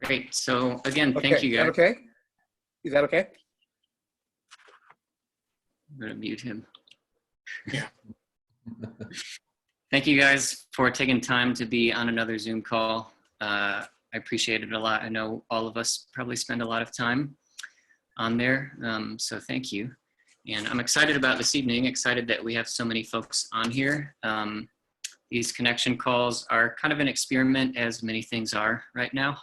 Great. So again, thank Okay, you is that guys. okay? Is that okay? I'm going to mute him. Yeah. Thank you guys for taking time to be on another Zoom call. I appreciate it a lot. I know all of us probably spend a lot of time on there, so thank you. And I'm excited about this evening, excited that we have so many folks on here. These connection calls are kind of an experiment, as many things are right now.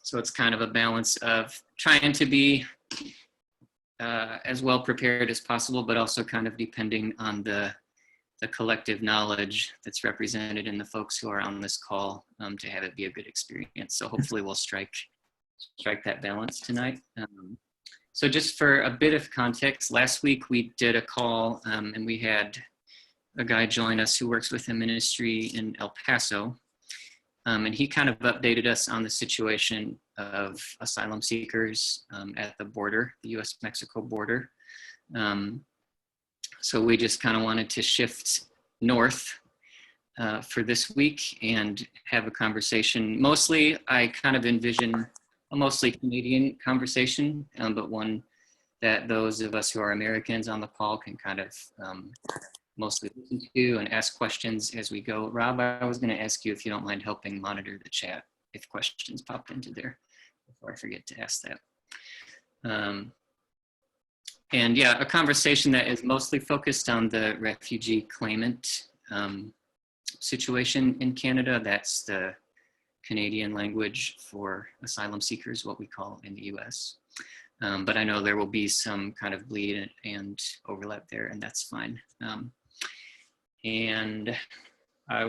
So it's kind of a balance of trying to be as well prepared as possible, but also kind of depending on the collective knowledge that's represented in the folks who are on this call to have it be a good experience. So hopefully we'll strike that balance tonight. So just for a bit of context, last week we did a call and we had a guy join us who works with a ministry in El Paso. And he kind of updated us on the situation of asylum seekers at the border, the US-Mexico border. So we just kind of wanted to shift north for this week and have a conversation. Mostly, I kind of envision a mostly Canadian conversation, but one that those of us who are Americans on the call can kind of mostly listen to and ask questions as we go. Rob, I was going to ask you if you don't mind helping monitor the chat if questions pop into there before I forget to ask that. And yeah, a conversation that is mostly focused on the refugee claimant situation in Canada. That's the Canadian language for asylum seekers, what we call in the US. But I know there will be some kind of bleed and overlap there, and that's fine. And I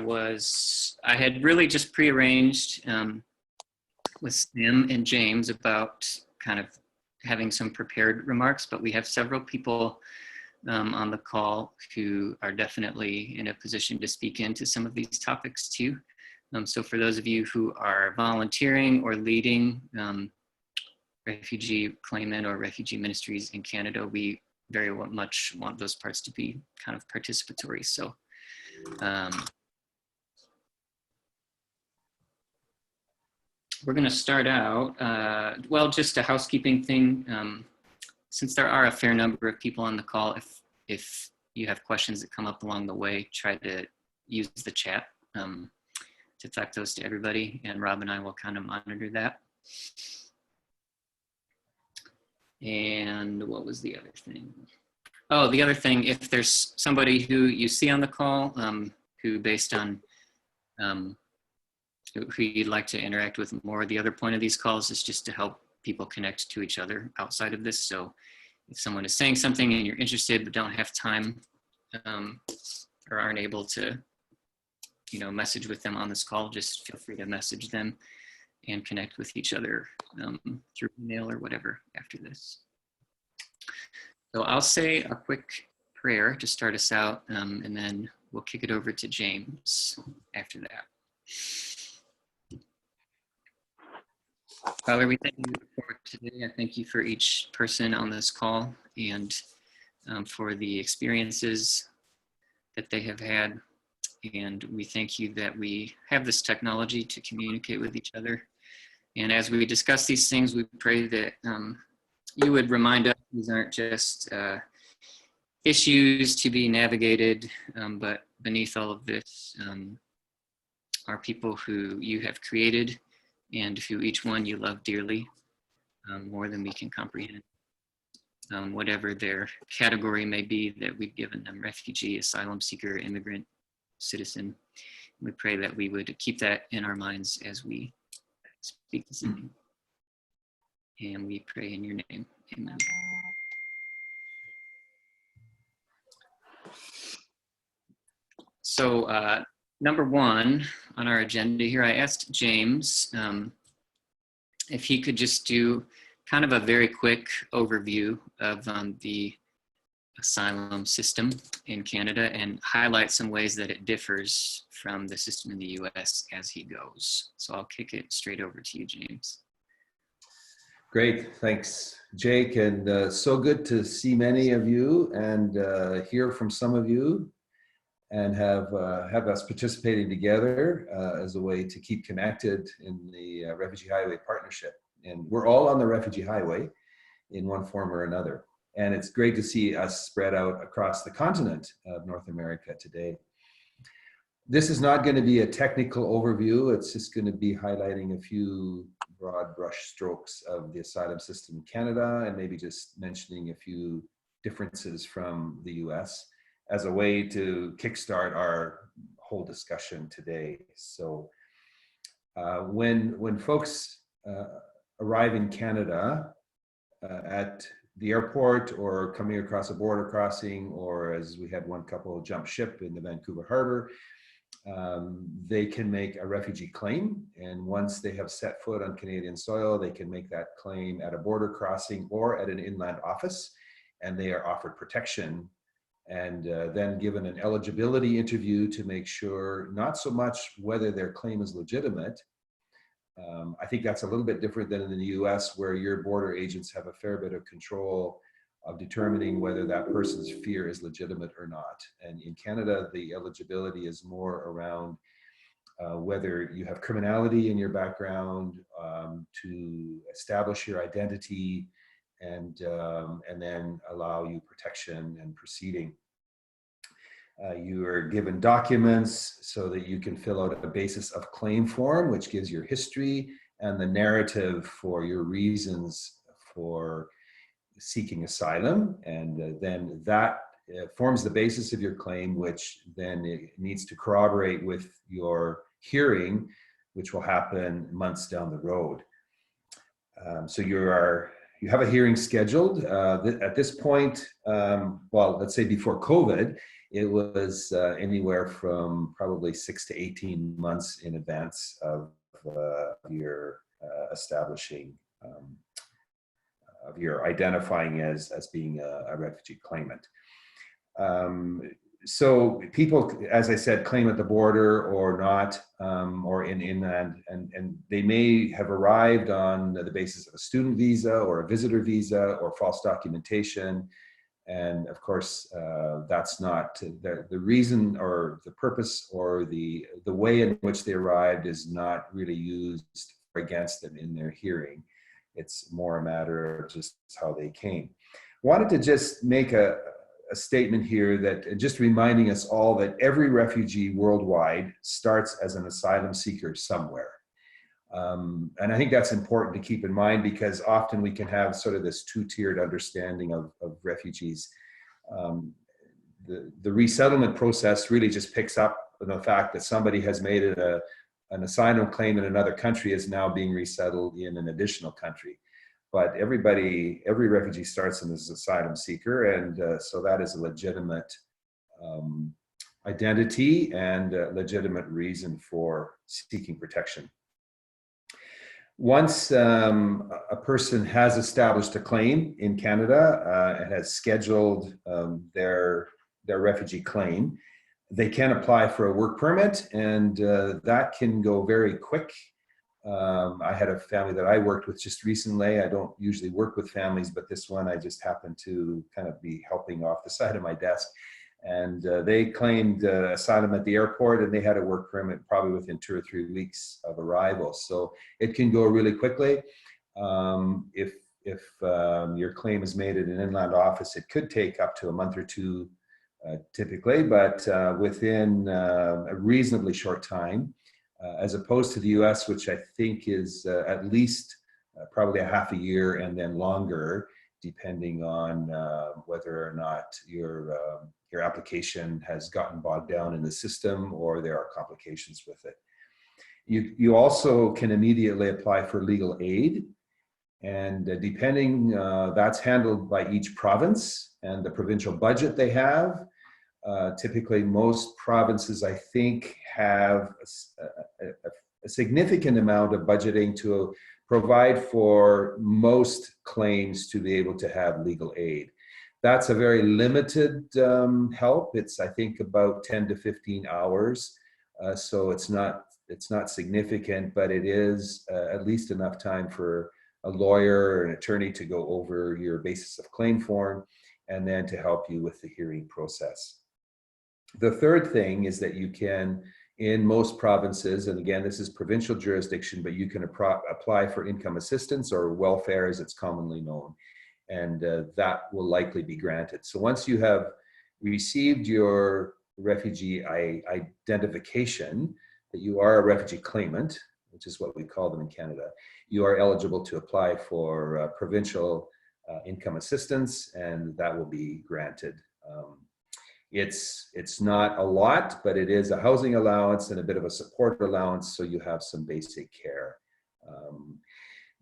had really just prearranged with Sam and James about kind of having some prepared remarks, but we have several people on the call who are definitely in a position to speak into some of these topics too. So for those of you who are volunteering or leading refugee claimant or refugee ministries in Canada, we very much want those parts to be kind of participatory. So we're going to start out, well, just a housekeeping thing. Since there are a fair number of people on the call, if you have questions that come up along the way, try to use the chat to talk those to everybody, and Rob and I will kind of monitor that. And what was the other thing? Oh, the other thing, if there's somebody who you see on the call who based on who you'd like to interact with more, the other point of these calls is just to help people connect to each other outside of this. So if someone is saying something and you're interested but don't have time or aren't able to, message with them on this call, just feel free to message them and connect with each other through email or whatever after this. So I'll say a quick prayer to start us out, and then we'll kick it over to James after that. Father, we thank you for today. I thank you for each person on this call and for the experiences that they have had. And we thank you that we have this technology to communicate with each other. And as we discuss these things, we pray that you would remind us these aren't just issues to be navigated, but beneath all of this are people who you have created and who each one you love dearly, more than we can comprehend. Whatever their category may be that we've given them, refugee, asylum seeker, immigrant, citizen. We pray that we would keep that in our minds as we speak this evening. And we pray in your name, amen. So number one on our agenda here, I asked James if he could just do kind of a very quick overview of the asylum system in Canada and highlight some ways that it differs from the system in the US as he goes. So I'll kick it straight over to you, James. Great, thanks, Jake, and so good to see many of you and hear from some of you. and have us participating together as a way to keep connected in the Refugee Highway Partnership. And we're all on the Refugee Highway in one form or another. And it's great to see us spread out across the continent of North America today. This is not going to be a technical overview. It's just going to be highlighting a few broad brush strokes of the asylum system in Canada, and maybe just mentioning a few differences from the US as a way to kickstart our whole discussion today. So when folks arrive in Canada at the airport or coming across a border crossing, or as we had one couple jump ship in the Vancouver Harbor, they can make a refugee claim. And once they have set foot on Canadian soil, they can make that claim at a border crossing or at an inland office, and they are offered protection and then given an eligibility interview to make sure not so much whether their claim is legitimate. I think that's a little bit different than in the US, where your border agents have a fair bit of control of determining whether that person's fear is legitimate or not. And in Canada, the eligibility is more around whether you have criminality in your background, to establish your identity, and then allow you protection and proceeding. You are given documents so that you can fill out a basis of claim form, which gives your history and the narrative for your reasons for seeking asylum. And then that forms the basis of your claim, which then it needs to corroborate with your hearing, which will happen months down the road. So you have a hearing scheduled. At this point, well, let's say before COVID, it was anywhere from probably 6 to 18 months in advance of your establishing, of your identifying as being a refugee claimant. So people, as I said, claim at the border or not, or in inland, and they may have arrived on the basis of a student visa or a visitor visa or false documentation. And of course, that's not the reason or the purpose or the way in which they arrived is not really used against them in their hearing. It's more a matter of just how they came. Wanted to just make a statement here that just reminding us all that every refugee worldwide starts as an asylum seeker somewhere. And I think that's important to keep in mind, because often we can have sort of this two-tiered understanding of refugees. The resettlement process really just picks up on the fact that somebody has made it an asylum claim in another country is now being resettled in an additional country. But every refugee starts in as an asylum seeker, and so that is a legitimate identity and a legitimate reason for seeking protection. Once a person has established a claim in Canada and has scheduled their refugee claim, they can apply for a work permit, and that can go very quick. I had a family that I worked with just recently. I don't usually work with families, but this one I just happened to kind of be helping off the side of my desk. And they claimed asylum at the airport, and they had a work permit probably within 2 or 3 weeks of arrival. So it can go really quickly. If your claim is made at an inland office, it could take up to a month or two typically, but within a reasonably short time, as opposed to the US, which I think is at least probably a half a year and then longer, depending on whether or not your application has gotten bogged down in the system or there are complications with it. You also can immediately apply for legal aid, and depending, that's handled by each province and the provincial budget they have. Typically, most provinces, I think, have a significant amount of budgeting to provide for most claims to be able to have legal aid. That's a very limited help. It's, I think, about 10 to 15 hours. So it's not significant, but it is at least enough time for a lawyer or an attorney to go over your basis of claim form and then to help you with the hearing process. The third thing is that you can, in most provinces, and again, this is provincial jurisdiction, but you can apply for income assistance or welfare as it's commonly known, and that will likely be granted. So once you have received your refugee identification, that you are a refugee claimant, which is what we call them in Canada, you are eligible to apply for provincial income assistance, and that will be granted. It's not a lot, but it is a housing allowance and a bit of a support allowance, so you have some basic care.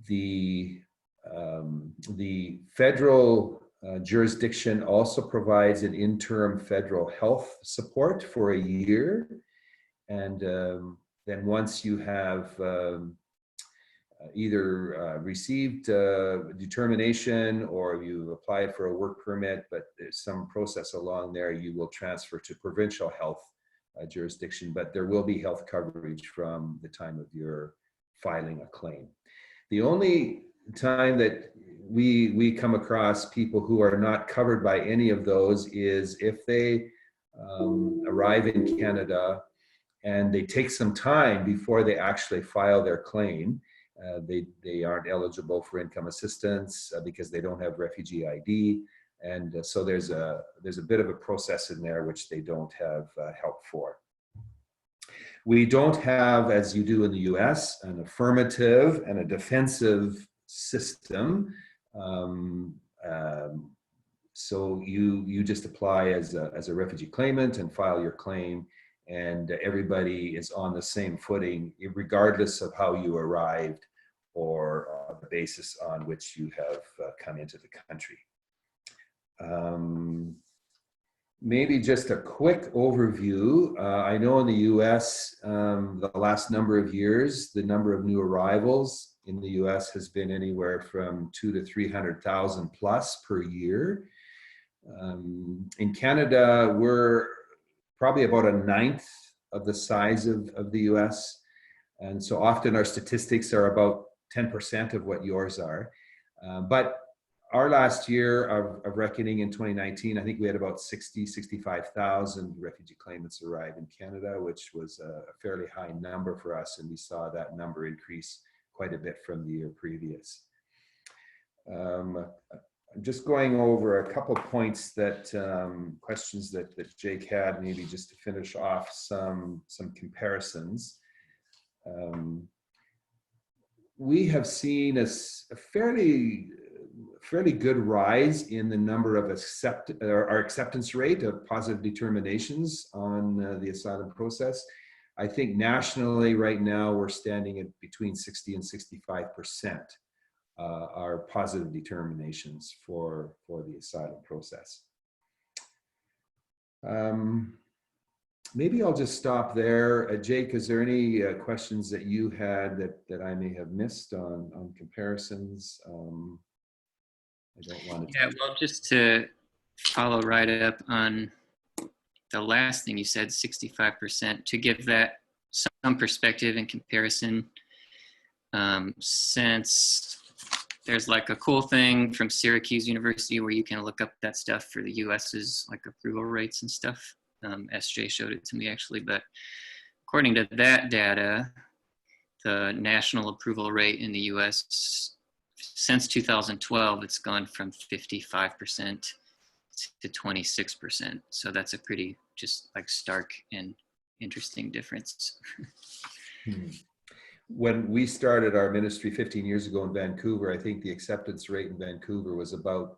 The federal jurisdiction also provides an interim federal health support for a year, and then once you have either received determination or you applied for a work permit, but there's some process along there, you will transfer to provincial health jurisdiction, but there will be health coverage from the time of your filing a claim. The only time that we come across people who are not covered by any of those is if they arrive in Canada and they take some time before they actually file their claim. They aren't eligible for income assistance because they don't have refugee ID, and so there's a bit of a process in there which they don't have help for. We don't have, as you do in the US, an affirmative and a defensive system. So you just apply as a refugee claimant and file your claim, and everybody is on the same footing regardless of how you arrived or the basis on which you have come into the country. Maybe just a quick overview. I know in the US, the last number of years, the number of new arrivals in the US has been anywhere from 200,000 to 300,000 plus per year. In Canada, we're probably about a ninth of the size of the US. And so often our statistics are about 10% of what yours are. But our last year of reckoning in 2019, I think we had about 65,000 refugee claimants arrive in Canada, which was a fairly high number for us. And we saw that number increase quite a bit from the year previous. I'm just going over a couple points that, questions that Jake had, maybe just to finish off some comparisons. We have seen a fairly good rise in the number of our acceptance rate of positive determinations on the asylum process. I think nationally right now we're standing at between 60 and 65% are positive determinations for the asylum process. Maybe I'll just stop there. Jake, is there any questions that you had that I may have missed on comparisons? I don't want to. Yeah, well, just to follow right up on the last thing you said, 65%, to give that some perspective and comparison, since there's like a cool thing from Syracuse University where you can look up that stuff for the US's like approval rates and stuff. SJ showed it to me actually, but according to that data, the national approval rate in the US since 2012, it's gone from 55% to 26%. So that's a pretty just like stark and interesting difference. When we started our ministry 15 years ago in Vancouver, I think the acceptance rate in Vancouver was about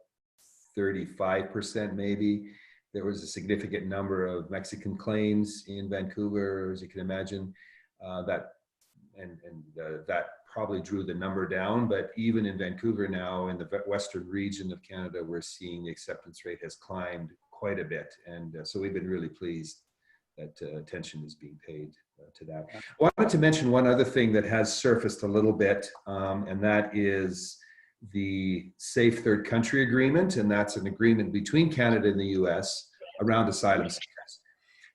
35% maybe. There was a significant number of Mexican claims in Vancouver, as you can imagine, that probably drew the number down. But even in Vancouver now, in the western region of Canada, we're seeing the acceptance rate has climbed quite a bit. And so we've been really pleased that attention is being paid to that. I wanted to mention one other thing that has surfaced a little bit, and that is the Safe Third Country Agreement, and that's an agreement between Canada and the US around asylum seekers.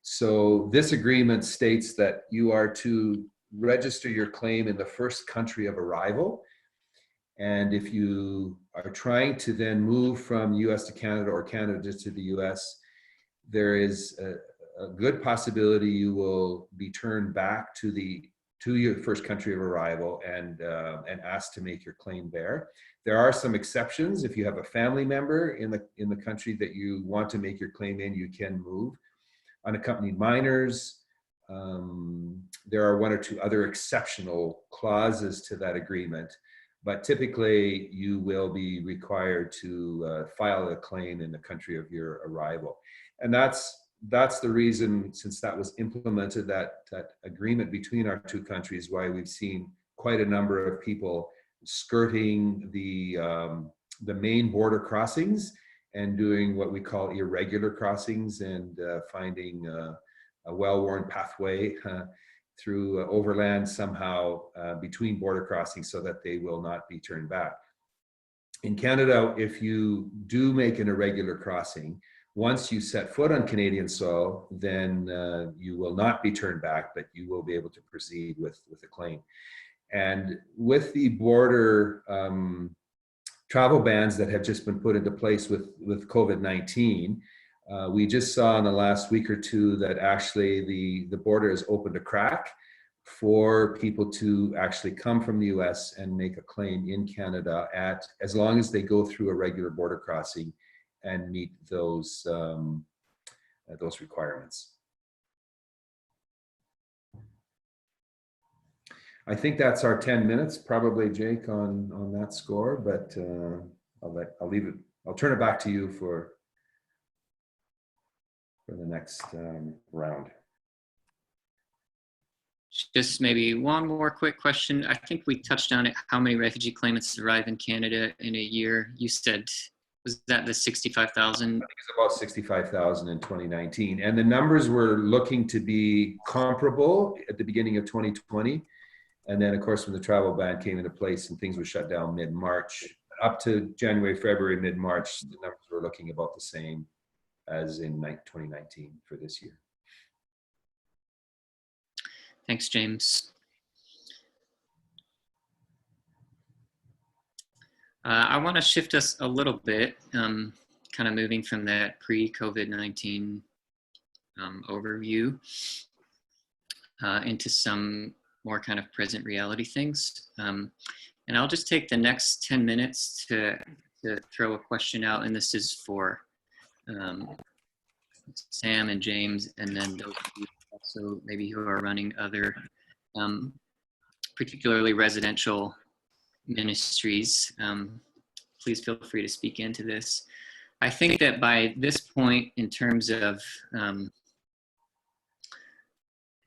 So this agreement states that you are to register your claim in the first country of arrival, and if you are trying to then move from US to Canada or Canada to the US, there is a good possibility you will be turned back to your first country of arrival and asked to make your claim there. There are some exceptions. If you have a family member in the country that you want to make your claim in, you can move. Unaccompanied minors, there are one or two other exceptional clauses to that agreement, but typically you will be required to file a claim in the country of your arrival. And that's the reason, since that was implemented, that agreement between our two countries, why we've seen quite a number of people skirting the main border crossings and doing what we call irregular crossings and finding a well-worn pathway through overland somehow between border crossings so that they will not be turned back. In Canada, if you do make an irregular crossing, once you set foot on Canadian soil, then you will not be turned back, but you will be able to proceed with a claim. And with the border travel bans that have just been put into place with COVID-19, we just saw in the last week or two that actually the border has opened a crack for people to actually come from the US and make a claim in Canada as long as they go through a regular border crossing and meet those requirements. I think that's our 10 minutes, probably, Jake, on that score, but I'll leave it. I'll turn it back to you for the next round. Just maybe one more quick question. I think we touched on it. How many refugee claimants arrive in Canada in a year? You said, was that the 65,000? I think it's about 65,000 in 2019. And the numbers were looking to be comparable at the beginning of 2020. And then, of course, when the travel ban came into place and things were shut down mid-March, up to January, February, mid-March, the numbers were looking about the same as in 2019 for this year. Thanks, James. I want to shift us a little bit, kind of moving from that pre-COVID-19 overview into some more kind of present reality things. And I'll just take the next 10 minutes to throw a question out, and this is for Sam and James, and then those of you also maybe who are running other particularly residential ministries. Please feel free to speak into this. I think that by this point, in terms of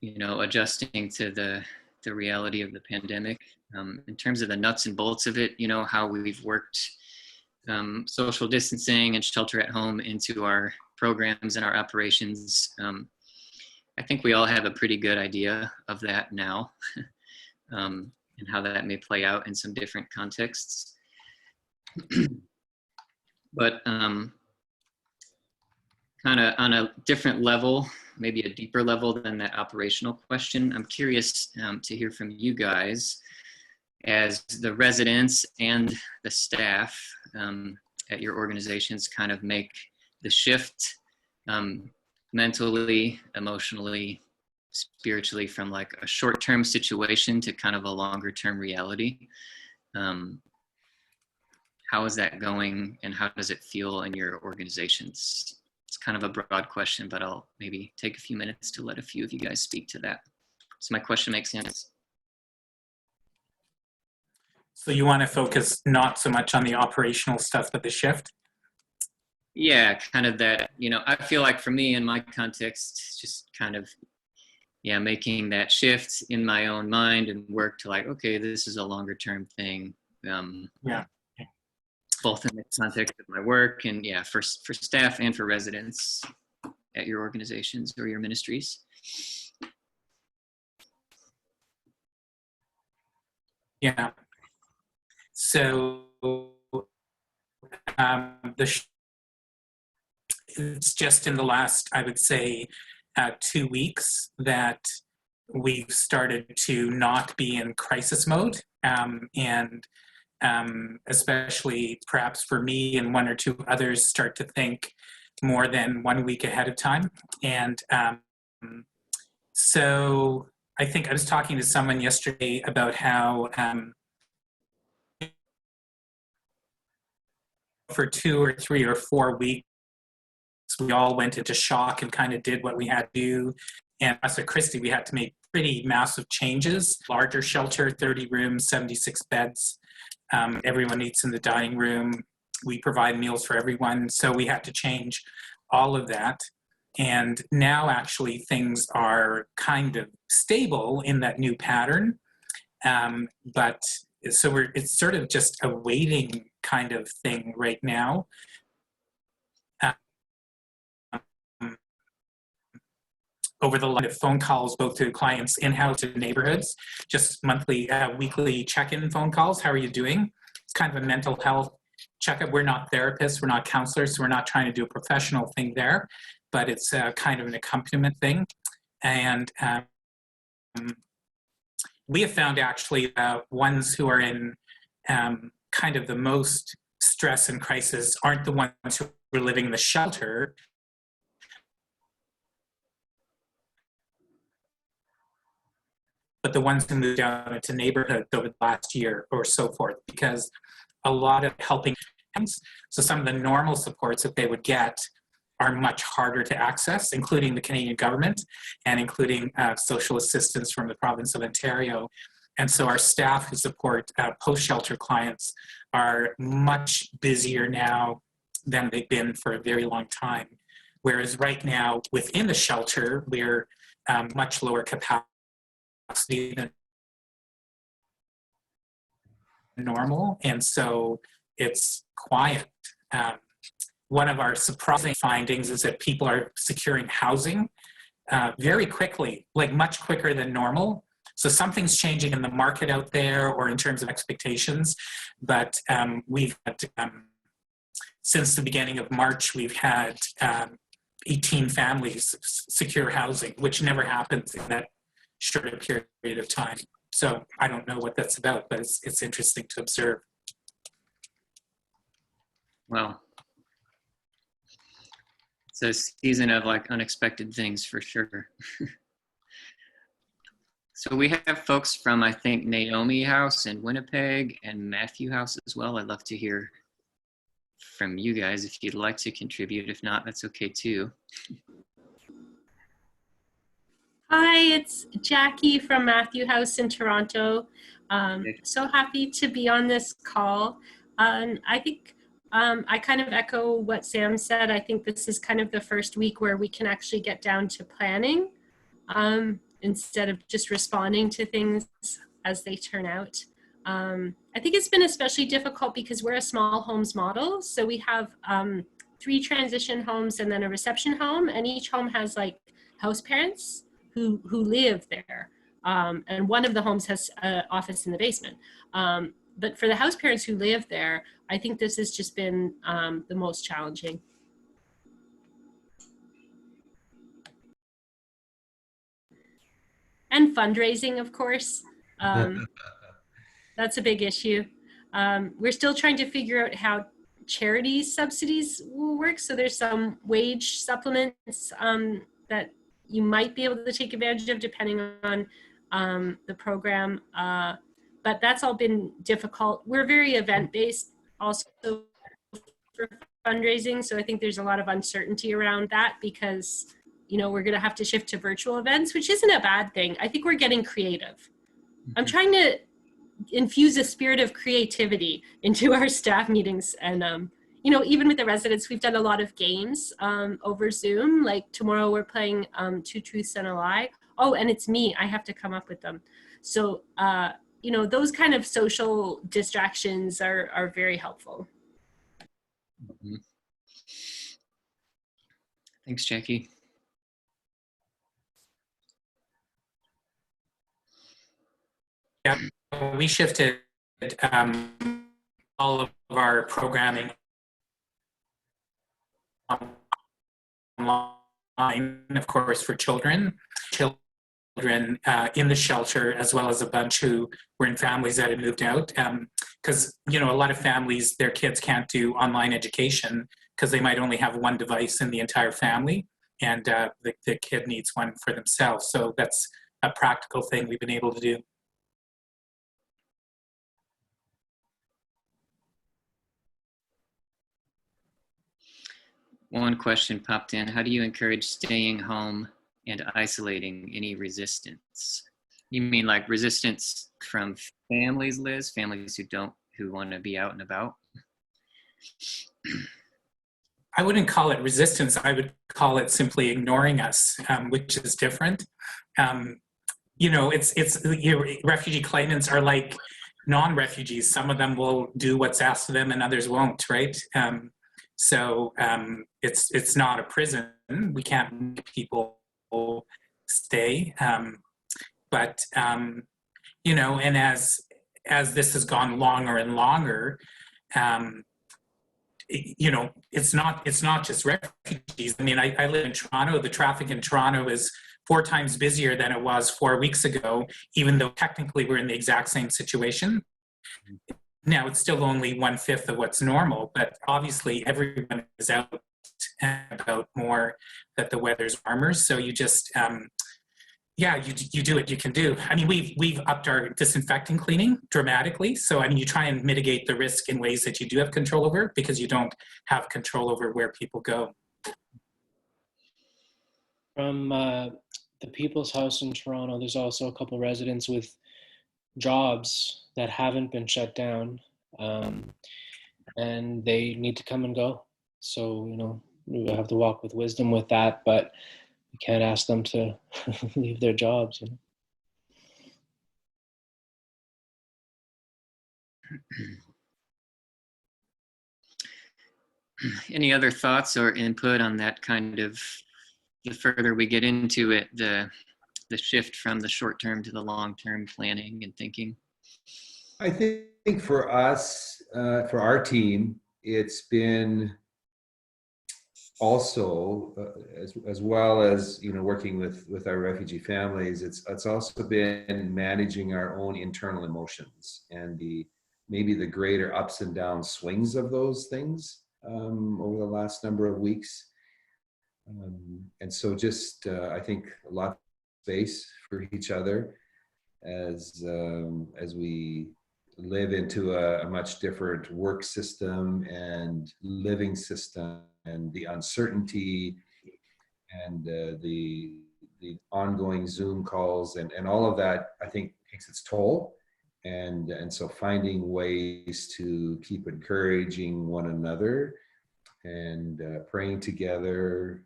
adjusting to the reality of the pandemic, in terms of the nuts and bolts of it, how we've worked social distancing and shelter at home into our programs and our operations. I think we all have a pretty good idea of that now, and how that may play out in some different contexts. But kind of on a different level, maybe a deeper level than that operational question, I'm curious to hear from you guys as the residents and the staff at your organizations kind of make the shift mentally, emotionally, spiritually, from like a short-term situation to kind of a longer-term reality. How is that going, and how does it feel in your organizations? It's kind of a broad question, but I'll maybe take a few minutes to let a few of you guys speak to that. Does my question make sense? So you want to focus not so much on the operational stuff, but the shift? Yeah, kind of that, I feel like for me in my context, just kind of, making that shift in my own mind and work to like, okay, this is a longer term thing. Both in the context of my work and for staff and for residents at your organizations or your ministries. Yeah. So it's just in the last, I would say, 2 weeks that we've started to not be in crisis mode, and especially perhaps for me and one or two others start to think more than 1 week ahead of time. And So I think I was talking to someone yesterday about how for 2 or 3 or 4 weeks, we all went into shock and kind of did what we had to do. And us at Christie, we had to make pretty massive changes. Larger shelter, 30 rooms, 76 beds. Everyone eats in the dining room. We provide meals for everyone. So we had to change all of that. And now actually things are kind of stable in that new pattern. But so it's sort of just a waiting kind of thing right now. Over the line of phone calls, both to clients in-house and neighborhoods, just monthly, weekly check-in phone calls. How are you doing? It's kind of a mental health checkup. We're not therapists, we're not counselors, so we're not trying to do a professional thing there, but it's kind of an accompaniment thing. And we have found actually ones who are in kind of the most stress and crisis aren't the ones who are living in the shelter, but the ones who moved down into neighborhoods over the last year or so forth, because a lot of helping, so some of the normal supports that they would get are much harder to access, including the Canadian government and including social assistance from the province of Ontario. And so our staff who support post-shelter clients are much busier now than they've been for a very long time. Whereas right now within the shelter, we're much lower capacity than normal, and so it's quiet. One of our surprising findings is that people are securing housing very quickly, like much quicker than normal. So something's changing in the market out there or in terms of expectations, but we've had, since the beginning of March, we've had 18 families secure housing, which never happens in that short period of time. So I don't know what that's about, but it's interesting to observe. Well, it's a season of like unexpected things for sure. So we have folks from, I think, Naomi House in Winnipeg and Matthew House as well. I'd love to hear from you guys if you'd like to contribute. If not, that's okay too. Hi, it's Jackie from Matthew House in Toronto. So happy to be on this call. I think I kind of echo what Sam said. I think this is kind of the first week where we can actually get down to planning instead of just responding to things as they turn out. I think it's been especially difficult because we're a small homes model. So we have 3 transition homes and then a reception home, and each home has like house parents who live there. And one of the homes has an office in the basement. But for the house parents who live there, I think this has just been the most challenging. And fundraising, of course. That's a big issue. We're still trying to figure out how charity subsidies will work. So there's some wage supplements that you might be able to take advantage of depending on the program. But that's all been difficult. We're very event-based also for fundraising. So I think there's a lot of uncertainty around that because, you know, we're gonna have to shift to virtual events, which isn't a bad thing. I think we're getting creative. I'm trying to infuse a spirit of creativity into our staff meetings. And, you know, even with the residents, we've done a lot of games over Zoom. Like tomorrow we're playing 2 Truths and a Lie. Oh, and it's me, I have to come up with them. So, you know, those kind of social distractions are very helpful. Mm-hmm. Thanks, Jackie. Yeah, we shifted all of our programming online, of course, for children in the shelter, as well as a bunch who were in families that had moved out. Because, you know, a lot of families, their kids can't do online education because they might only have one device in the entire family. and the kid needs one for themselves. So that's a practical thing we've been able to do. One question popped in. How do you encourage staying home and isolating? Any resistance? You mean like resistance from families, Liz? Families who want to be out and about? I wouldn't call it resistance. I would call it simply ignoring us, which is different. Refugee claimants are like non-refugees. Some of them will do what's asked of them and others won't, right? So it's not a prison. We can't make people stay. And as this has gone longer and longer, it's not just refugees. I mean, I live in Toronto. The traffic in Toronto is 4 times busier than it was 4 weeks ago, even though technically we're in the exact same situation. Now, it's still only 1/5 of what's normal, but obviously everyone is out and about more that the weather's warmer. So you just, you do what you can do. I mean, we've upped our disinfecting cleaning dramatically. So, I mean, you try and mitigate the risk in ways that you do have control over because you don't have control over where people go. From the People's House in Toronto, there's also a couple residents with jobs that haven't been shut down, and they need to come and go. So, we have to walk with wisdom with that, but we can't ask them to leave their jobs. Any other thoughts or input on that kind of, the further we get into it, the shift from the short-term to the long-term planning and thinking? I think for us, for our team, it's been also, as well as working with our refugee families, it's also been managing our own internal emotions and maybe the greater ups and down swings of those things over the last number of weeks. And so just I think a lot of space for each other as we live into a much different work system and living system, and the uncertainty and the ongoing Zoom calls and all of that, I think, takes its toll. And so finding ways to keep encouraging one another and praying together.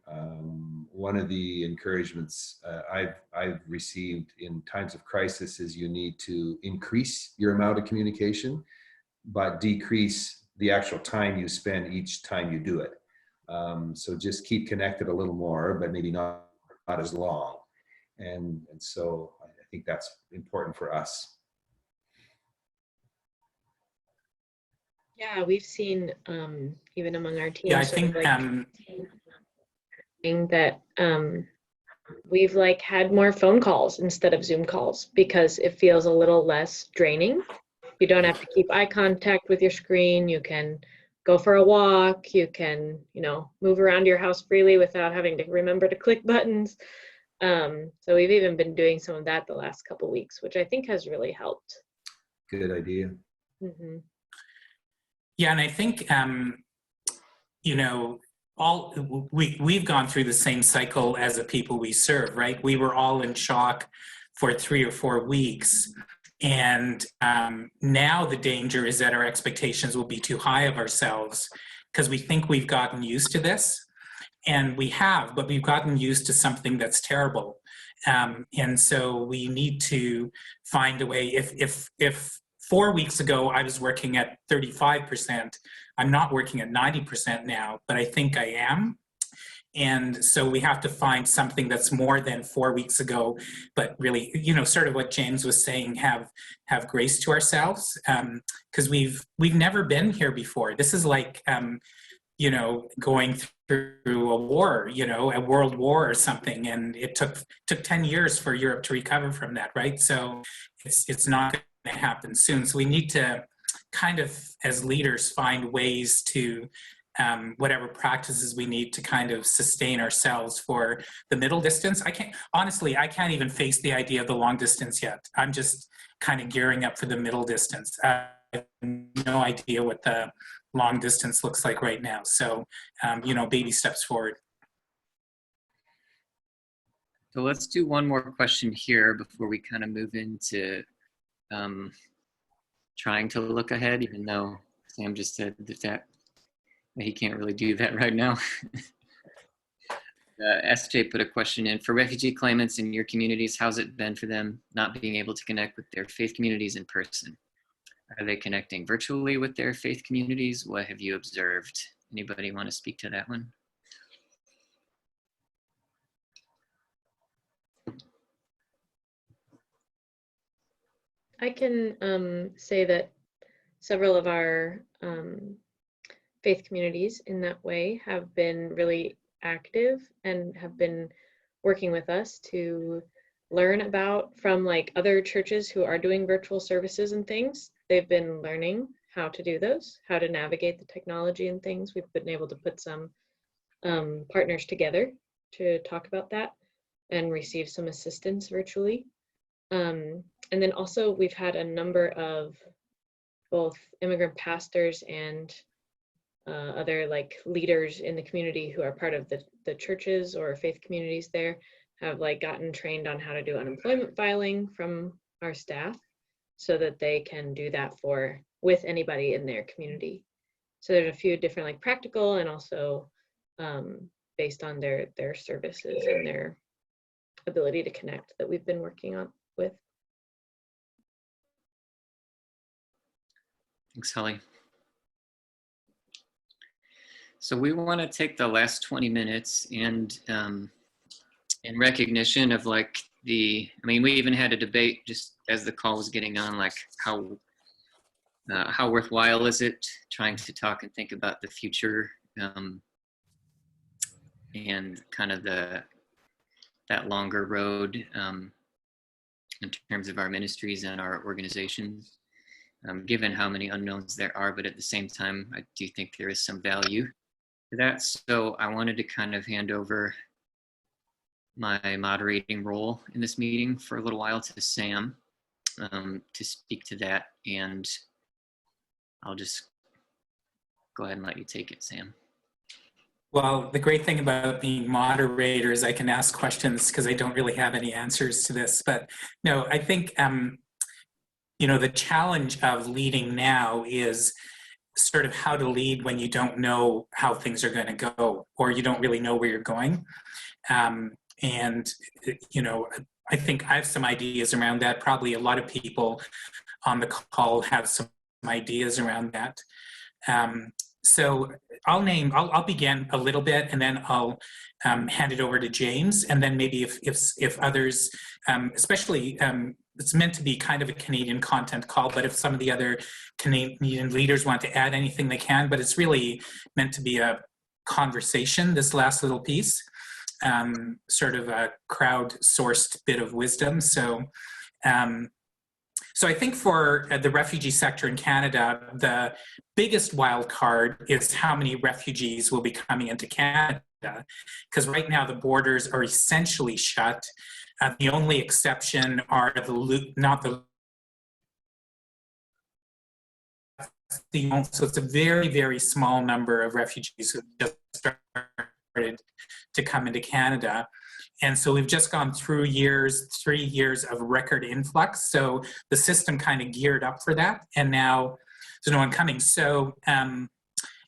One of the encouragements I've received in times of crisis is you need to increase your amount of communication, but decrease the actual time you spend each time you do it. So just keep connected a little more, but maybe not as long. And so I think that's important for us. Yeah, we've seen even among our team. Yeah, I think that we've had more phone calls instead of Zoom calls because it feels a little less draining. You don't have to keep eye contact with your screen. You can go for a walk. You can, move around your house freely without having to remember to click buttons. So we've even been doing some of that the last couple of weeks, which I think has really helped. Good idea. Mm-hmm. Yeah, and I think, we've gone through the same cycle as the people we serve, right? We were all in shock for 3 or 4 weeks. And now the danger is that our expectations will be too high of ourselves because we think we've gotten used to this. And we have, but we've gotten used to something that's terrible. And so we need to find a way. If 4 weeks ago, I was working at 35%. I'm not working at 90% now, but I think I am. And so we have to find something that's more than 4 weeks ago, but really, sort of what James was saying, have grace to ourselves, because we've never been here before. This is like, going through a war, a world war or something, and it took 10 years for Europe to recover from that, right? So it's not going to happen soon. So we need to kind of, as leaders, find ways to whatever practices we need to kind of sustain ourselves for the middle distance. Honestly, I can't even face the idea of the long distance yet. I'm just kind of gearing up for the middle distance. I have no idea what the long distance looks like right now. So, baby steps forward. So let's do one more question here before we kind of move into trying to look ahead, even though Sam just said that he can't really do that right now. SJ put a question in. For refugee claimants in your communities, how's it been for them not being able to connect with their faith communities in person? Are they connecting virtually with their faith communities? What have you observed? Anybody want to speak to that one? I can say that several of our faith communities in that way have been really active and have been working with us to learn about from like other churches who are doing virtual services and things. They've been learning how to do those, how to navigate the technology and things. We've been able to put some partners together to talk about that and receive some assistance virtually. And then also we've had a number of both immigrant pastors and other like leaders in the community who are part of the churches or faith communities there have like gotten trained on how to do unemployment filing from our staff so that they can do that with anybody in their community. So there's a few different like practical and also based on their services and their ability to connect that we've been working on with. Thanks, Holly. So we want to take the last 20 minutes and in recognition of like we even had a debate just as the call was getting on, like how worthwhile is it trying to talk and think about the future and kind of that longer road in terms of our ministries and our organizations, given how many unknowns there are, but at the same time, I do think there is some value to that. So I wanted to kind of hand over my moderating role in this meeting for a little while to Sam to speak to that, and I'll just go ahead and let you take it, Sam. Well, the great thing about being moderator is I can ask questions because I don't really have any answers to this. But no, I think, the challenge of leading now is sort of how to lead when you don't know how things are going to go or you don't really know where you're going. I think I have some ideas around that. Probably a lot of people on the call have some ideas around that. So I'll begin a little bit and then I'll hand it over to James, and then maybe if others, especially it's meant to be kind of a Canadian content call, but if some of the other Canadian leaders want to add anything they can, but it's really meant to be a conversation, this last little piece, sort of a crowd-sourced bit of wisdom. So I think for the refugee sector in Canada, the biggest wild card is how many refugees will be coming into Canada, because right now the borders are essentially shut. The only exception are so it's a very, very small number of refugees who just started to come into Canada. And so we've just gone through 3 years of record influx. So the system kind of geared up for that. And now there's no one coming. So,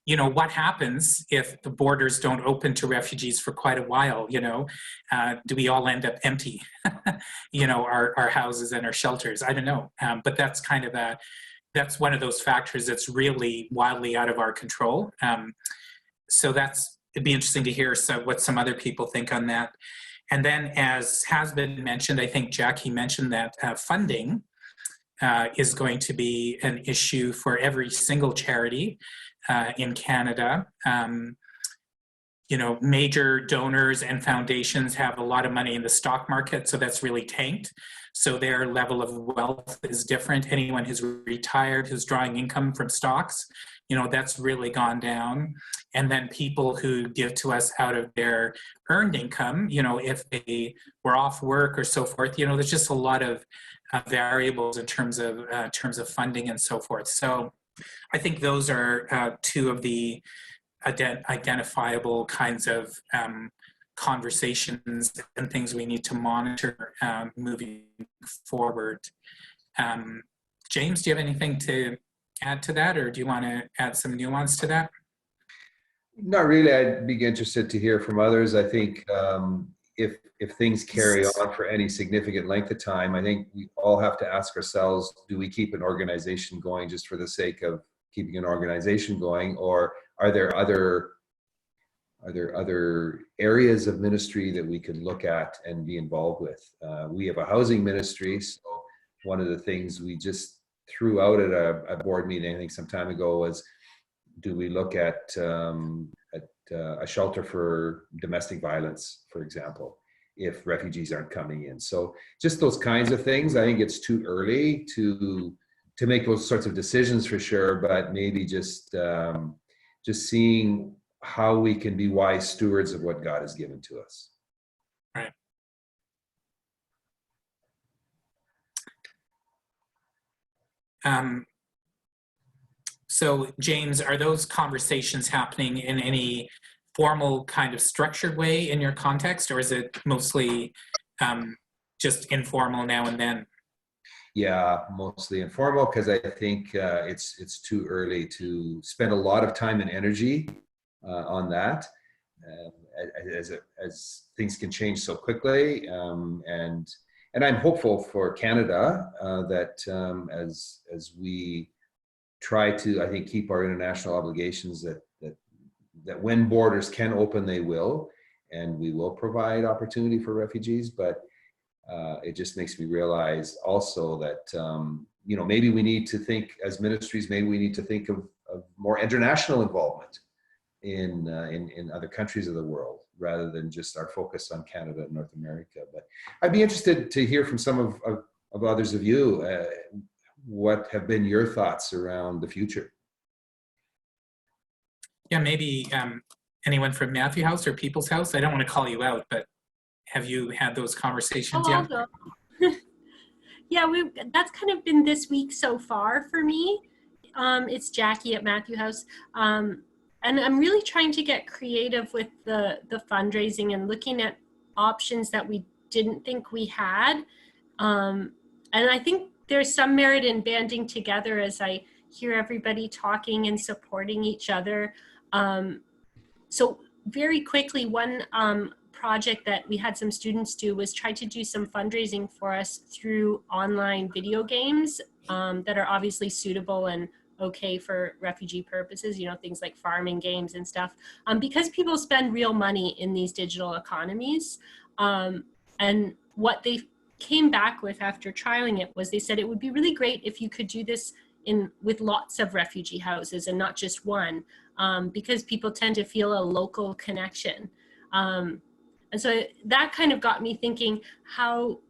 what happens if the borders don't open to refugees for quite a while? Do we all end up empty, our houses and our shelters? I don't know. But that's kind of that's one of those factors that's really wildly out of our control. So it'd be interesting to hear what some other people think on that. And then, as has been mentioned, I think Jackie mentioned that funding is going to be an issue for every single charity in Canada. you know, major donors and foundations have a lot of money in the stock market, so that's really tanked. So their level of wealth is different. Anyone who's retired, who's drawing income from stocks, you know, that's really gone down. And then people who give to us out of their earned income, you know, if they were off work or so forth, you know, there's just a lot of variables in terms of funding and so forth. So I think those are two of the identifiable kinds of conversations and things we need to monitor moving forward. James, do you have anything to add to that, or do you want to add some nuance to that? Not really. I'd be interested to hear from others. I think if things carry on for any significant length of time, I think we all have to ask ourselves, do we keep an organization going just for the sake of keeping an organization going, or are there other areas of ministry that we could look at and be involved with? We have a housing ministry, so one of the things we just threw out at a board meeting, I think some time ago, was, do we look at a shelter for domestic violence, for example, if refugees aren't coming in? So just those kinds of things. I think it's too early to make those sorts of decisions for sure, but maybe just seeing how we can be wise stewards of what God has given to us. Right. So James, are those conversations happening in any formal kind of structured way in your context, or is it mostly just informal now and then? Yeah, mostly informal, because I think it's too early to spend a lot of time and energy on that, as things can change so quickly. And I'm hopeful for Canada that as we try to, I think, keep our international obligations, that when borders can open, they will, and we will provide opportunity for refugees. But it just makes me realize also that, you know, maybe we need to think as ministries, maybe we need to think of more international involvement in other countries of the world, rather than just our focus on Canada and North America. But I'd be interested to hear from some of others of you, what have been your thoughts around the future? Yeah, maybe anyone from Matthew House or People's House? I don't want to call you out, but have you had those conversations yet? I'll go. Yeah, that's kind of been this week so far for me. It's Jackie at Matthew House. And I'm really trying to get creative with the fundraising and looking at options that we didn't think we had. And I think there's some merit in banding together as I hear everybody talking and supporting each other. So very quickly, one project that we had some students do was try to do some fundraising for us through online video games that are obviously suitable and okay for refugee purposes, you know, things like farming games and stuff, because people spend real money in these digital economies. And what they came back with after trialing it was, they said it would be really great if you could do this with lots of refugee houses and not just one, because people tend to feel a local connection. And so that kind of got me thinking how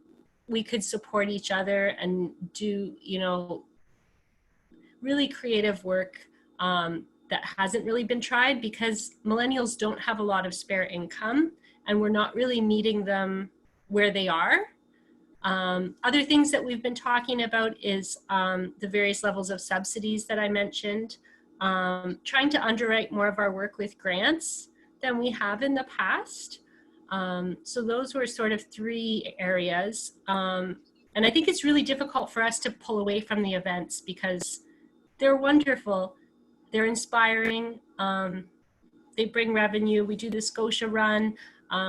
we could support each other and do, you know, really creative work that hasn't really been tried, because millennials don't have a lot of spare income and we're not really meeting them where they are. Other things that we've been talking about is the various levels of subsidies that I mentioned, trying to underwrite more of our work with grants than we have in the past. So those were sort of three areas. And I think it's really difficult for us to pull away from the events because they're wonderful, they're inspiring, they bring revenue. We do the Scotia run,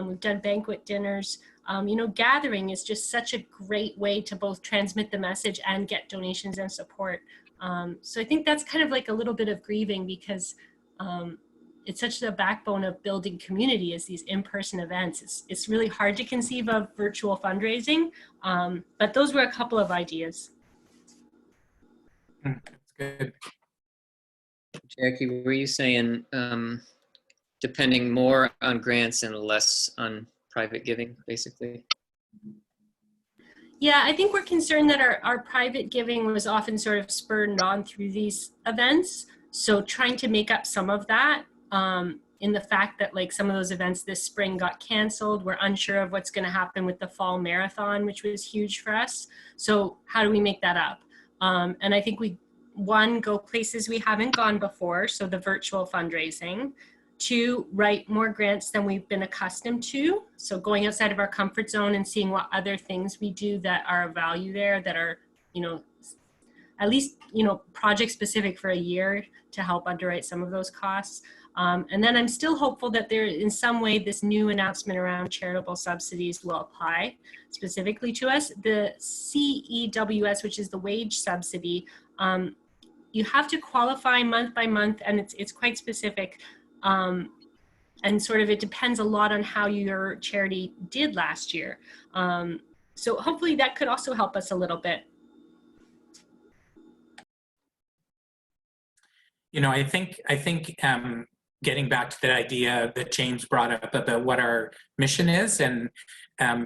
we've done banquet dinners. You know, gathering is just such a great way to both transmit the message and get donations and support. So I think that's kind of like a little bit of grieving, because it's such the backbone of building community is these in-person events. It's really hard to conceive of virtual fundraising, but those were a couple of ideas. That's good. Jackie, were you saying depending more on grants and less on private giving, basically. Yeah, I think we're concerned that our private giving was often sort of spurred on through these events. So trying to make up some of that in the fact that like some of those events this spring got canceled. We're unsure of what's going to happen with the fall marathon, which was huge for us. So how do we make that up? And I think we, one, go places we haven't gone before. So the virtual fundraising. Two, write more grants than we've been accustomed to. So going outside of our comfort zone and seeing what other things we do that are of value there, that are, you know, at least, you know, project specific for a year to help underwrite some of those costs. And then I'm still hopeful that there, in some way, this new announcement around charitable subsidies will apply specifically to us. The CEWS, which is the wage subsidy, you have to qualify month by month, and it's quite specific. And sort of it depends a lot on how your charity did last year. So hopefully that could also help us a little bit. You know, I think getting back to the idea that James brought up about what our mission is, and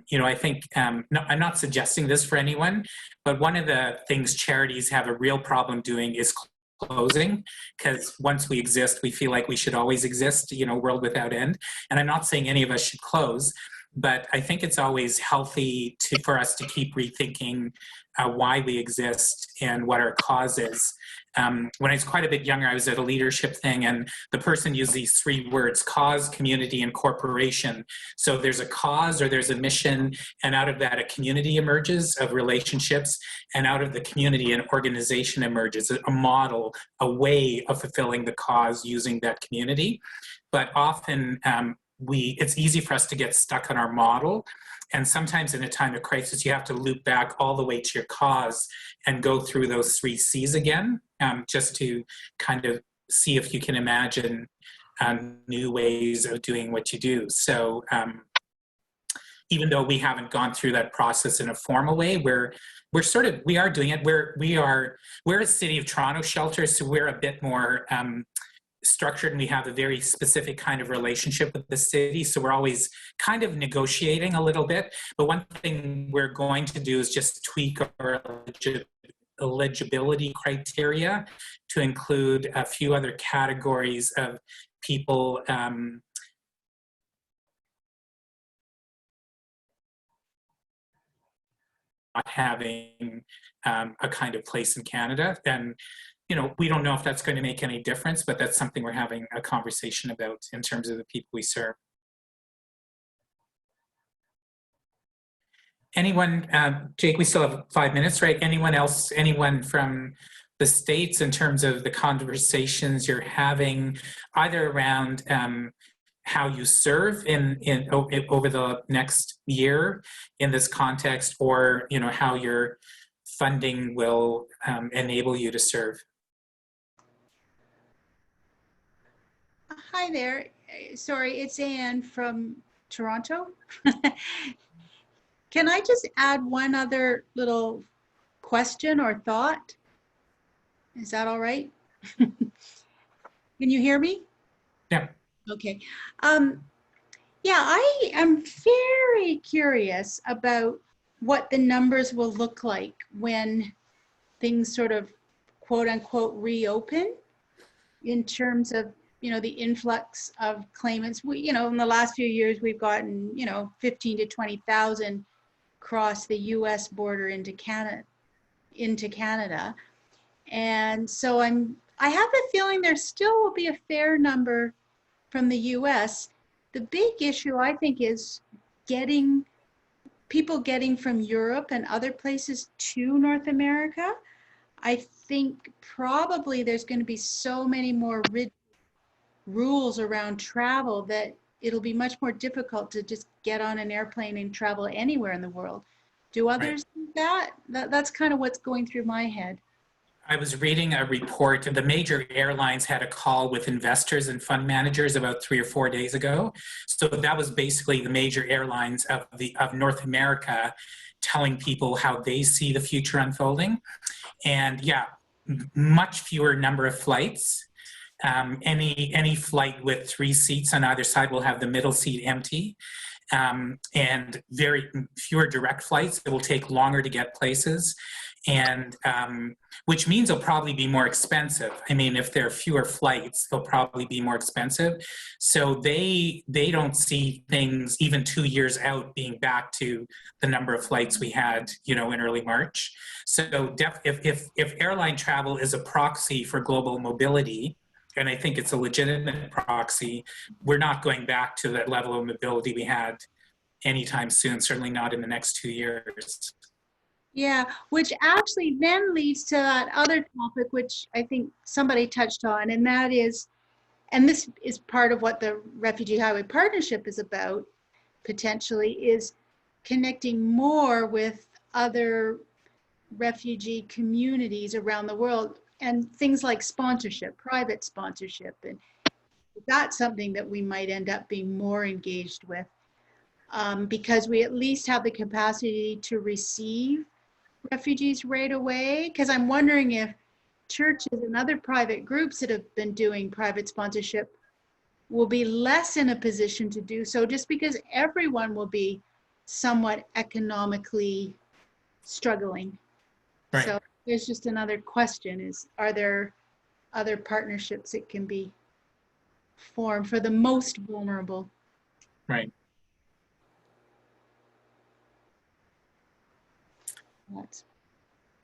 you know, I think no, I'm not suggesting this for anyone, but one of the things charities have a real problem doing is closing, because once we exist, we feel like we should always exist, you know, world without end. And I'm not saying any of us should close, but I think it's always healthy for us to keep rethinking why we exist and what our cause is. When I was quite a bit younger, I was at a leadership thing, and the person used these three words: cause, community, and corporation. So there's a cause or there's a mission, and out of that a community emerges of relationships, and out of the community an organization emerges, a model, a way of fulfilling the cause using that community. But often it's easy for us to get stuck on our model. And sometimes in a time of crisis, you have to loop back all the way to your cause and go through those 3 C's again, just to kind of see if you can imagine new ways of doing what you do. So even though we haven't gone through that process in a formal way, we are doing it. We're a City of Toronto shelter, so we're a bit more structured, and we have a very specific kind of relationship with the city, so we're always kind of negotiating a little bit. But one thing we're going to do is just tweak our eligibility criteria to include a few other categories of people not having a kind of place in Canada. And you know, we don't know if that's going to make any difference, but that's something we're having a conversation about in terms of the people we serve. Anyone, Jake, we still have 5 minutes, right? Anyone else, anyone from the States, in terms of the conversations you're having, either around how you serve over the next year in this context, or, you know, how your funding will enable you to serve? Hi there. Sorry, it's Anne from Toronto. Can I just add one other little question or thought? Is that all right? Can you hear me? Yeah. Okay. Yeah, I am very curious about what the numbers will look like when things sort of quote unquote reopen, in terms of, you know, the influx of claimants. We, you know, in the last few years, we've gotten, you know, 15 to 20,000 across the US border into Canada. And so I have a feeling there still will be a fair number from the US. The big issue, I think, is people getting from Europe and other places to North America. I think probably there's going to be so many more rules around travel that it'll be much more difficult to just get on an airplane and travel anywhere in the world. Do others think that? That's kind of what's going through my head. I was reading a report, and the major airlines had a call with investors and fund managers about 3 or 4 days ago. So that was basically the major airlines of North America telling people how they see the future unfolding. And yeah, much fewer number of flights. Any flight with 3 seats on either side will have the middle seat empty, and very fewer direct flights. It will take longer to get places, and which means it'll probably be more expensive. I mean, if there are fewer flights, they'll probably be more expensive. So they don't see things even 2 years out being back to the number of flights we had, you know, in early March. So if airline travel is a proxy for global mobility, and I think it's a legitimate proxy, we're not going back to that level of mobility we had anytime soon, certainly not in the next 2 years. Yeah, which actually then leads to that other topic, which I think somebody touched on, and that is, and this is part of what the Refugee Highway Partnership is about, potentially, is connecting more with other refugee communities around the world, and things like sponsorship, private sponsorship, and that's something that we might end up being more engaged with, because we at least have the capacity to receive refugees right away. Because I'm wondering if churches and other private groups that have been doing private sponsorship will be less in a position to do so, just because everyone will be somewhat economically struggling. Right. So there's just another question is, are there other partnerships that can be formed for the most vulnerable? Right. That's,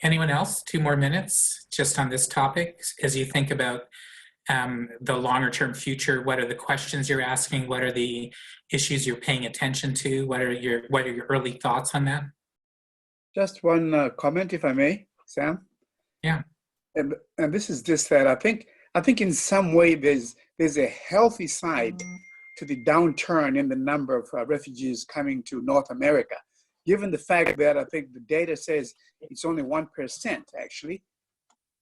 Anyone else? 2 more minutes just on this topic as you think about the longer term future. What are the questions you're asking? What are the issues you're paying attention to? What are your early thoughts on that? Just one comment, if I may, Sam. Yeah. And this is just that I think in some way there's a healthy side to the downturn in the number of refugees coming to North America, given the fact that I think the data says it's only 1% actually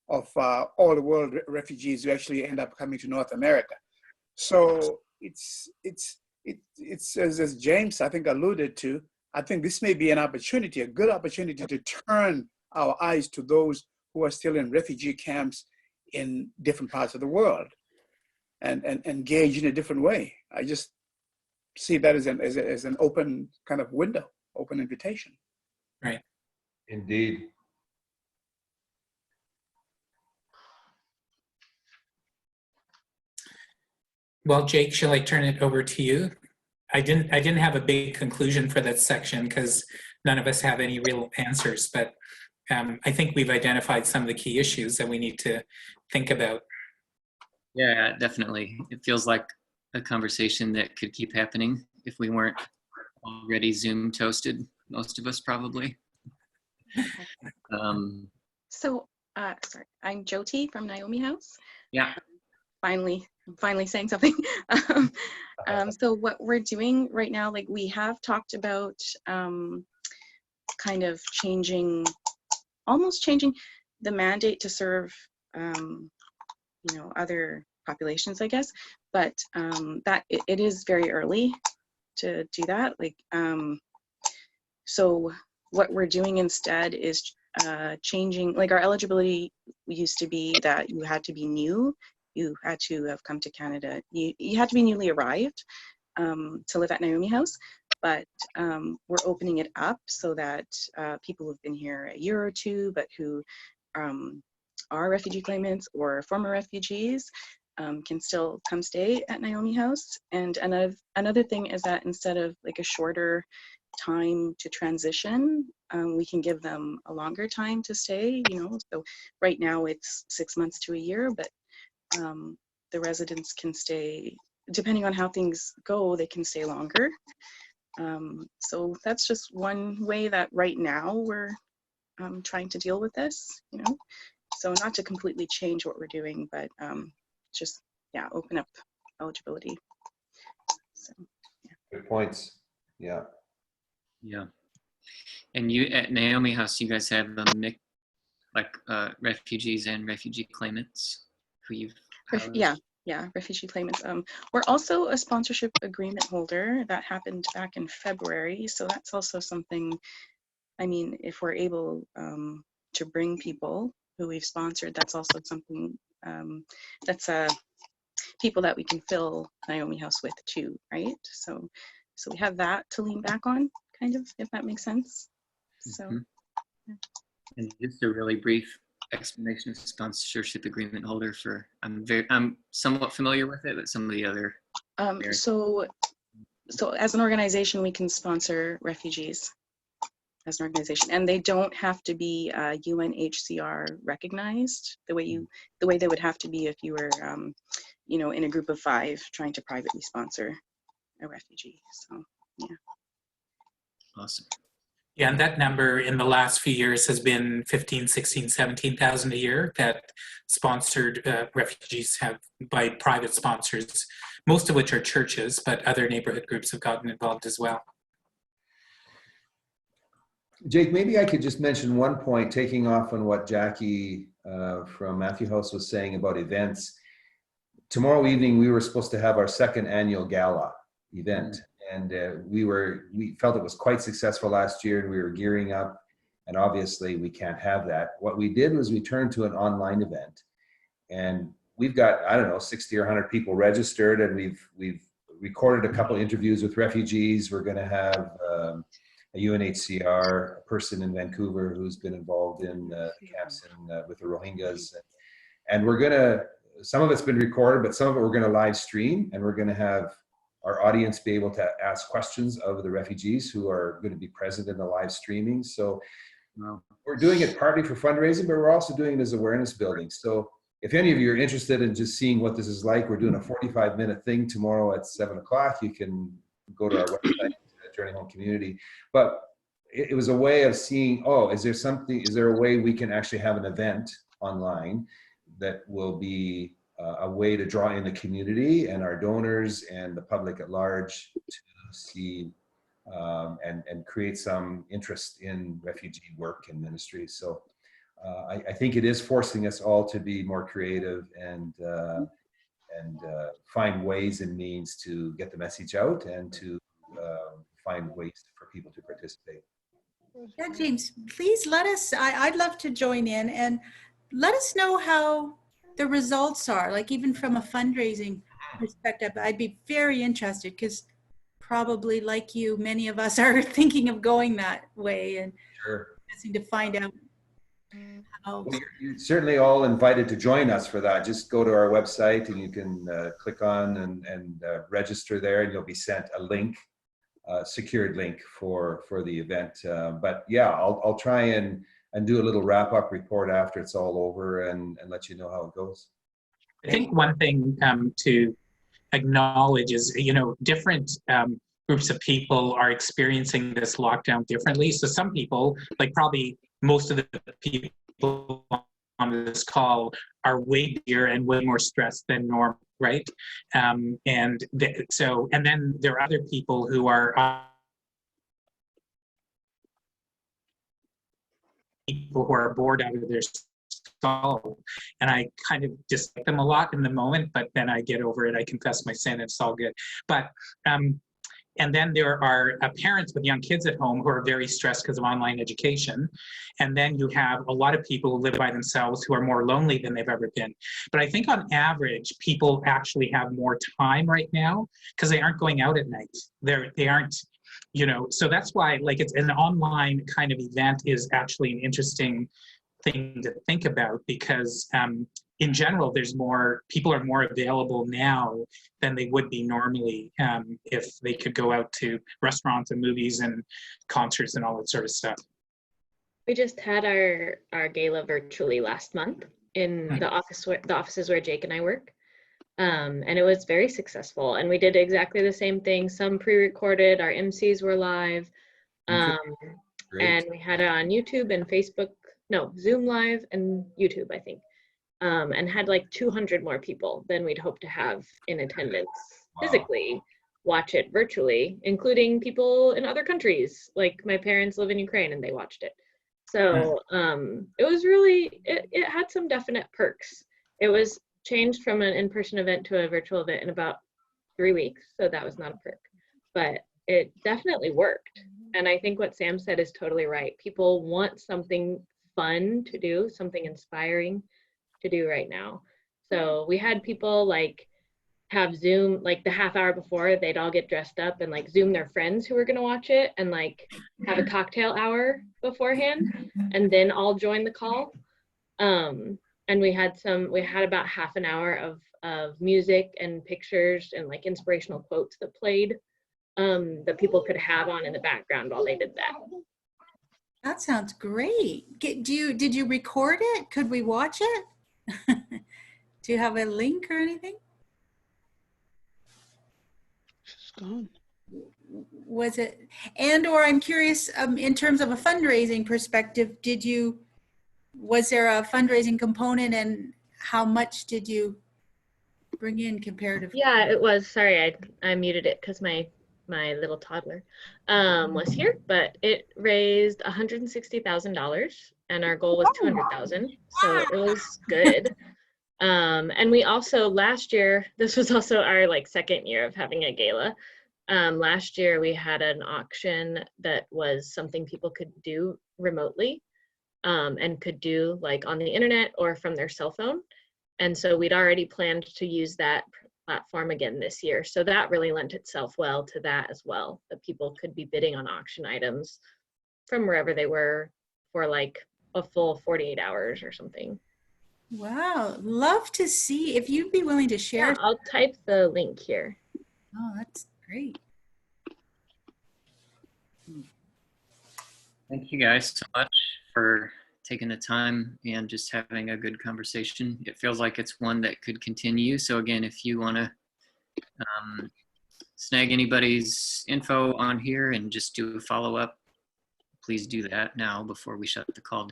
of all the world refugees who actually end up coming to North America. So it's as James I think alluded to. I think this may be an opportunity, a good opportunity to turn our eyes to those who are still in refugee camps in different parts of the world and engage in a different way. I just see that as an open kind of window, open invitation. Right. Indeed. Well, Jake, shall I turn it over to you? I didn't have a big conclusion for that section because none of us have any real answers, but I think we've identified some of the key issues that we need to think about. Yeah, definitely. It feels like a conversation that could keep happening if we weren't already Zoom toasted, most of us probably. So, sorry, I'm Jyoti from Naomi House. Yeah. I'm finally saying something. So what we're doing right now, like we have talked about kind of almost changing the mandate to serve, you know, other populations, I guess, but that it is very early to do that. Like, so what we're doing instead is changing, like our eligibility used to be that you had to be new, you had to have come to Canada, you had to be newly arrived to live at Naomi House, but we're opening it up so that people who've been here a year or two, but who are refugee claimants or former refugees can still come stay at Naomi House. And another thing is that instead of like a shorter time to transition, we can give them a longer time to stay, you know. So right now it's 6 months to a year, but the residents can stay, depending on how things go, they can stay longer. So that's just one way that right now we're trying to deal with this, you know. So not to completely change what we're doing, but just, yeah, open up eligibility. So, yeah. Good points. Yeah. Yeah. And you at Naomi House, you guys have a mix, like refugees and refugee claimants who you've housed? Yeah, refugee claimants. We're also a sponsorship agreement holder that happened back in February. So that's also something, I mean, if we're able to bring people who we've sponsored, that's also something that's a people that we can fill Naomi House with too, right? So we have that to lean back on, kind of, if that makes sense. So. Mhm. And just a really brief explanation of sponsorship agreement holder for, I'm somewhat familiar with it, but some of the other. So as an organization, we can sponsor refugees as an organization, and they don't have to be UNHCR recognized the way they would have to be if you were, you know, in a group of 5 trying to privately sponsor a refugee. So yeah. Awesome. Yeah, and that number in the last few years has been 15, 16, 17,000 a year that sponsored refugees have by private sponsors, most of which are churches, but other neighborhood groups have gotten involved as well. Jake, maybe I could just mention one point, taking off on what Jackie from Matthew House was saying about events. Tomorrow evening, we were supposed to have our 2nd annual gala event. And we felt it was quite successful last year, and we were gearing up, and obviously we can't have that. What we did was we turned to an online event, and we've got, I don't know, 60 or 100 people registered, and we've recorded a couple interviews with refugees. We're going to have a UNHCR person in Vancouver who's been involved in the camps with the Rohingyas, and we're going to, some of it's been recorded, but some of it we're going to live stream, and we're going to have our audience be able to ask questions of the refugees who are going to be present in the live streaming. So we're doing it partly for fundraising, but we're also doing it as awareness building. So if any of you are interested in just seeing what this is like, we're doing a 45-minute thing tomorrow at 7 o'clock. You can go to our website, Journey Home Community. But it was a way of seeing, oh, is there a way we can actually have an event online that will be a way to draw in the community and our donors and the public at large to see and create some interest in refugee work and ministry. So I think it is forcing us all to be more creative and find ways and means to get the message out and to find ways for people to participate. Yeah, James, please let us, I'd love to join in and let us know how the results are, like even from a fundraising perspective. I'd be very interested because probably like you, many of us are thinking of going that way and to find out how. Well, you're certainly all invited to join us for that. Just go to our website and you can click on and register there, and you'll be sent a link, secured link for the event. But yeah, I'll try and do a little wrap-up report after it's all over and let you know how it goes. I think one thing to acknowledge is, you know, different groups of people are experiencing this lockdown differently. So some people, like probably most of the people on this call, are way busier and way more stressed than normal, right? And then there are other people who are people who are bored out of their skull, and I kind of dislike them a lot in the moment, but then I get over it. I confess my sin, it's all good. But and then there are parents with young kids at home who are very stressed because of online education. And then you have a lot of people who live by themselves who are more lonely than they've ever been. But I think on average, people actually have more time right now because they aren't going out at night. They aren't, you know, so that's why, like, it's an online kind of event is actually an interesting thing to think about, because in general, people are more available now than they would be normally if they could go out to restaurants and movies and concerts and all that sort of stuff. We just had our gala virtually last month in the offices where Jake and I work. And it was very successful, and we did exactly the same thing. Some pre-recorded, our MCs were live, and we had it on YouTube and Facebook, no, Zoom Live and YouTube, I think, and had like 200 more people than we'd hoped to have in attendance physically watch it virtually, including people in other countries. Like my parents live in Ukraine and they watched it. So it was really, it had some definite perks. It was changed from an in-person event to a virtual event in about 3 weeks, so that was not a perk, but it definitely worked. And I think what Sam said is totally right. People want something fun to do, something inspiring to do right now. So we had people like have Zoom, like the half hour before, they'd all get dressed up and like Zoom their friends who were going to watch it and like have a cocktail hour beforehand and then all join the call. And we had about half an hour of music and pictures and like inspirational quotes that played that people could have on in the background while they did that. That sounds great. Did you record it? Could we watch it? Do you have a link or anything? She's gone. Was it, or I'm curious, in terms of a fundraising perspective, was there a fundraising component and how much did you bring in comparatively? Yeah, it was. Sorry, I muted it because my little toddler was here, but it raised $160,000 and our goal was 200,000. So it was good. And we also last year, this was also our like second year of having a gala. Last year we had an auction that was something people could do remotely and could do like on the internet or from their cell phone. And so we'd already planned to use that platform again this year. So that really lent itself well to that as well, that people could be bidding on auction items from wherever they were for like a full 48 hours or something. Wow, love to see if you'd be willing to share. Yeah, I'll type the link here. Oh, that's great. Thank you guys so much for taking the time and just having a good conversation. It feels like it's one that could continue. So again, if you want to snag anybody's info on here and just do a follow-up, please do that now before we shut the call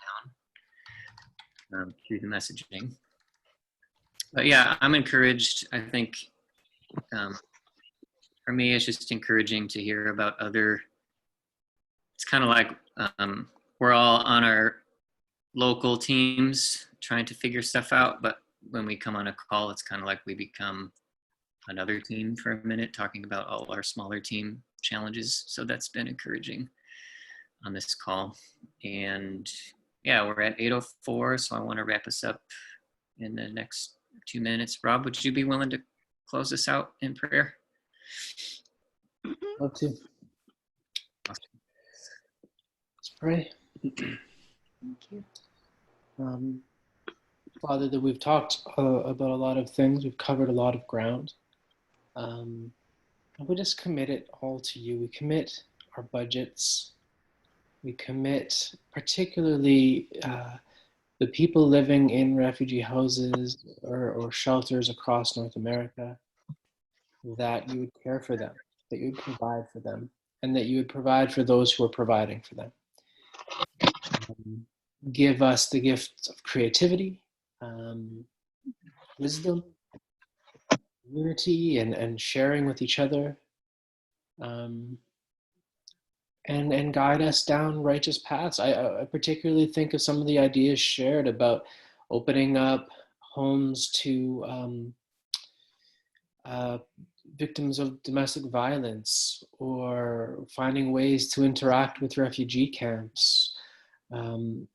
down through the messaging. But yeah, I'm encouraged. I think for me, it's just encouraging to hear about other, it's kind of like we're all on our local teams trying to figure stuff out, but when we come on a call, it's kind of like we become another team for a minute, talking about all our smaller team challenges. So that's been encouraging on this call. And yeah, we're at 8:04, so I want to wrap us up in the next 2 minutes. Rob, would you be willing to close us out in prayer? Love to. Awesome. Let's pray. Thank you. Father, that we've talked about a lot of things. We've covered a lot of ground. And we just commit it all to you. We commit our budgets. We commit particularly the people living in refugee houses or shelters across North America, that you would care for them, that you would provide for them, and that you would provide for those who are providing for them. Give us the gift of creativity, wisdom, unity, and sharing with each other, and guide us down righteous paths. I particularly think of some of the ideas shared about opening up homes to victims of domestic violence, or finding ways to interact with refugee camps, or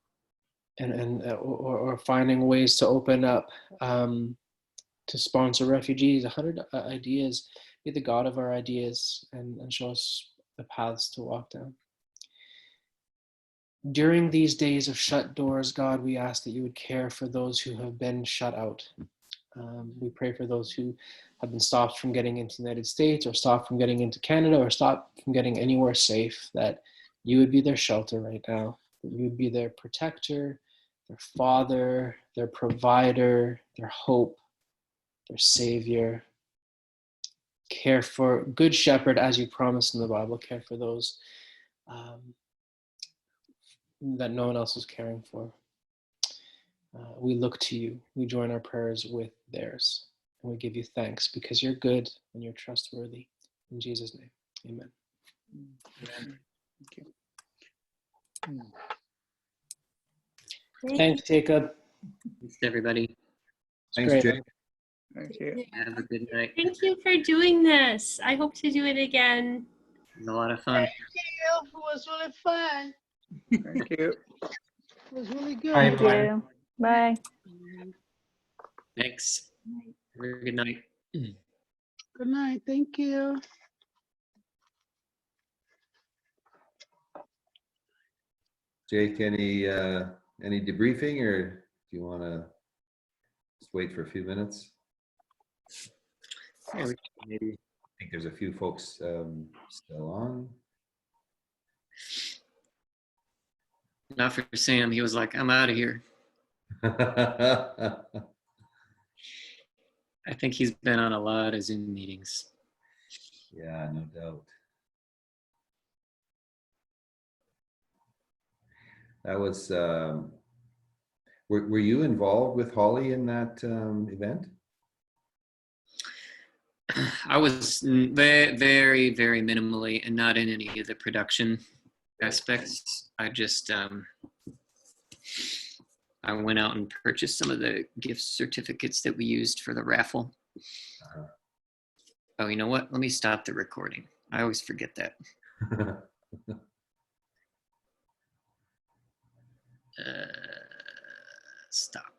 finding ways to open up to sponsor refugees. 100 ideas. Be the God of our ideas and show us the paths to walk down. During these days of shut doors, God, we ask that you would care for those who have been shut out. We pray for those who have been stopped from getting into the United States, or stopped from getting into Canada, or stopped from getting anywhere safe, that you would be their shelter right now, that you would be their protector, their father, their provider, their hope, their savior. Care for, good shepherd, as you promised in the Bible, care for those that no one else is caring for. We look to you. We join our prayers with theirs. And we give you thanks because you're good and you're trustworthy. In Jesus' name, amen. Thank you. Thanks, Jacob. Thanks, everybody. It's Thanks, great. Jake. Thank you. Have a good night. It Thank you for doing this. I hope to do it again. was a lot of fun. Thank you. It was really fun. Thank you. It was really good. Bye, everyone. Bye. Thanks. Have a good night. Good night. Thank you. Jake, any debriefing, or do you want to just wait for a few minutes? Yeah, maybe. I think there's a few folks still on. Not for Sam. He was like, I'm out of here. I think he's been on a lot of Zoom meetings. Yeah, no doubt. That was, were you involved with Holly in that event? I was very, very, very minimally and not in any of the production aspects. I just, I went out and purchased some of the gift certificates that we used for the raffle. Oh, you know what? Let me stop the recording. I always forget that. Stop.